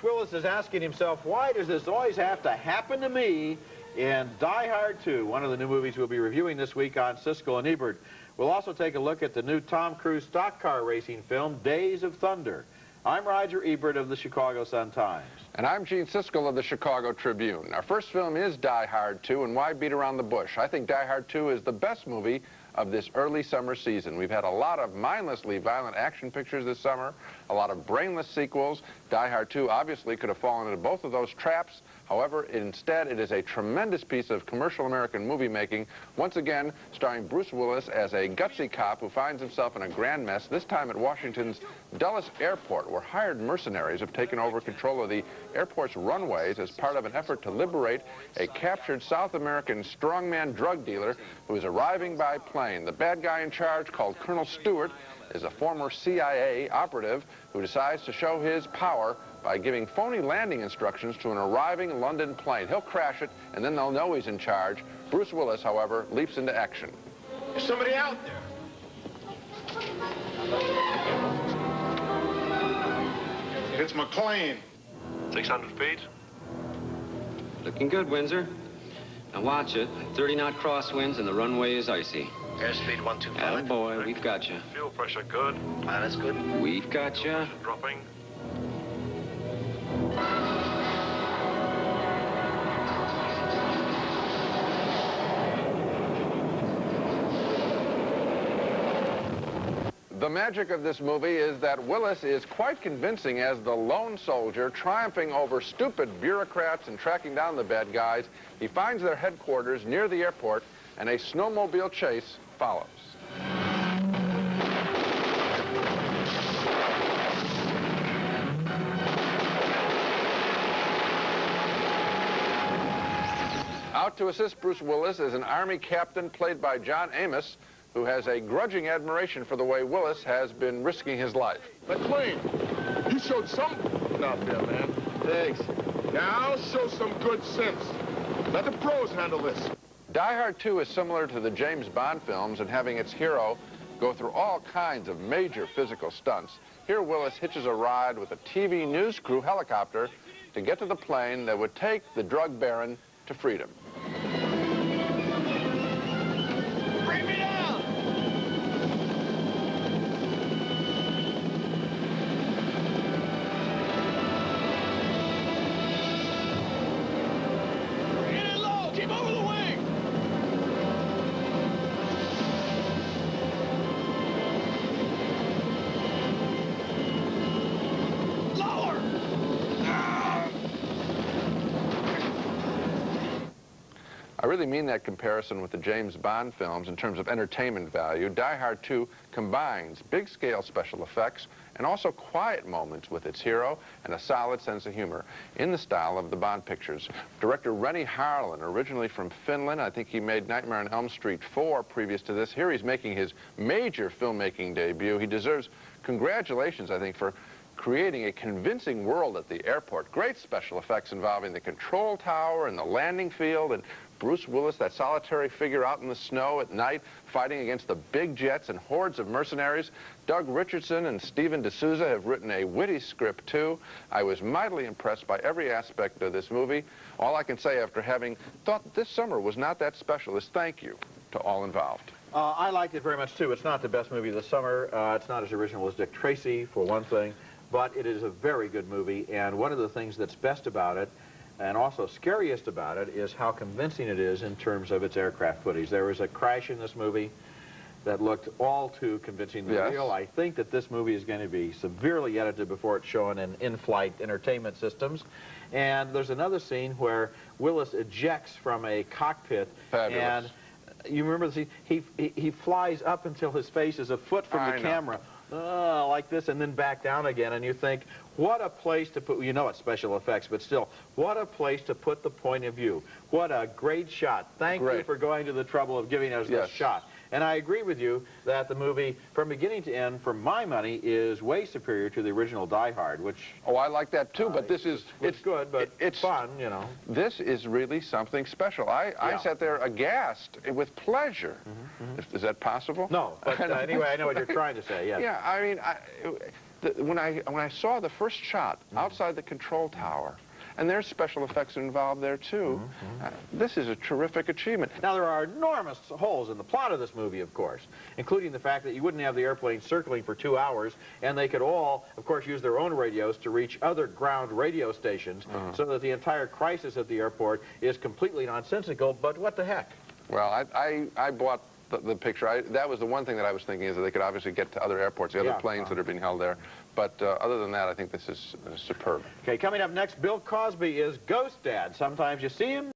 Bruce Willis is asking himself, why does this always have to happen to me in Die Hard 2, one of the new movies we'll be reviewing this week on Siskel and Ebert. We'll also take a look at the new Tom Cruise stock car racing film, Days of Thunder. I'm Roger Ebert of the Chicago Sun-Times. And I'm Gene Siskel of the Chicago Tribune. Our first film is Die Hard 2, and why beat around the bush? I think Die Hard 2 is the best movie of this early summer season. We've had a lot of mindlessly violent action pictures this summer, a lot of brainless sequels. Die Hard 2 obviously could have fallen into both of those traps. However, instead, it is a tremendous piece of commercial American movie making, once again starring Bruce Willis as a gutsy cop who finds himself in a grand mess, this time at Washington's Dulles Airport, where hired mercenaries have taken over control of the airport's runways as part of an effort to liberate a captured South American strongman drug dealer who is arriving by plane. The bad guy in charge, called Colonel Stewart, is a former CIA operative who decides to show his power by giving phony landing instructions to an arriving London plane. He'll crash it, and then they'll know he's in charge. Bruce Willis, however, leaps into action. There's somebody out there. It's McClane. 600 feet. Looking good, Windsor. Now watch it. 30-knot crosswinds and the runway is icy. Airspeed 125. Attaboy, we've got you. Fuel pressure good. That's good. We've got you. Dropping. The magic of this movie is that Willis is quite convincing as the lone soldier, triumphing over stupid bureaucrats and tracking down the bad guys. He finds their headquarters near the airport, and a snowmobile chase follows. Out to assist Bruce Willis is an Army captain played by John Amos, who has a grudging admiration for the way Willis has been risking his life. McClane, you showed some out there, man. Thanks. Now show some good sense. Let the pros handle this. Die Hard 2 is similar to the James Bond films in having its hero go through all kinds of major physical stunts. Here Willis hitches a ride with a TV news crew helicopter to get to the plane that would take the drug baron to freedom. Bring me down! Get it low! Keep over the wing! Lower! I really mean that comparison with the James Bond films in terms of entertainment value. Die Hard 2 combines big-scale special effects and also quiet moments with its hero and a solid sense of humor in the style of the Bond pictures. Director Rennie Harlin, originally from Finland, I think he made Nightmare on Elm Street 4 previous to this. Here he's making his major filmmaking debut. He deserves congratulations, I think, for creating a convincing world at the airport. Great special effects involving the control tower and the landing field, and Bruce Willis, that solitary figure out in the snow at night, fighting against the big jets and hordes of mercenaries. Doug Richardson and Stephen D'Souza have written a witty script, too. I was mightily impressed by every aspect of this movie. All I can say after having thought this summer was not that special is thank you to all involved. I liked it very much, too. It's not the best movie of the summer. It's not as original as Dick Tracy, for one thing. But it is a very good movie, and one of the things that's best about it, and also scariest about it, is how convincing it is in terms of its aircraft footage. There was a crash in this movie that looked all too convincingly real. I think that this movie is going to be severely edited before it's shown in in-flight entertainment systems. And there's another scene where Willis ejects from a cockpit. Fabulous. And you remember the scene? He flies up until his face is a foot from the camera. Like this, and then back down again, and you think, what a place to put, you know it's special effects, but still, what a place to put the point of view. What a great shot. Thank you for going to the trouble of giving us this shot. And I agree with you that the movie, from beginning to end, for my money, is way superior to the original Die Hard, which... Oh, I like that too, but this is... It's good, but it's fun, you know. This is really something special. I sat there aghast with pleasure. Is that possible? No, but anyway, I know what you're trying to say, yes. Yeah, I mean, when I saw the first shot outside the control tower, and there's special effects involved there, too. This is a terrific achievement. Now, there are enormous holes in the plot of this movie, of course, including the fact that you wouldn't have the airplane circling for 2 hours, and they could all, of course, use their own radios to reach other ground radio stations, so that the entire crisis at the airport is completely nonsensical, but what the heck? Well, I bought the picture. That was the one thing that I was thinking, is that they could obviously get to other airports, the other planes that are being held there. But other than that, I think this is superb. Okay, coming up next, Bill Cosby is Ghost Dad. Sometimes you see him,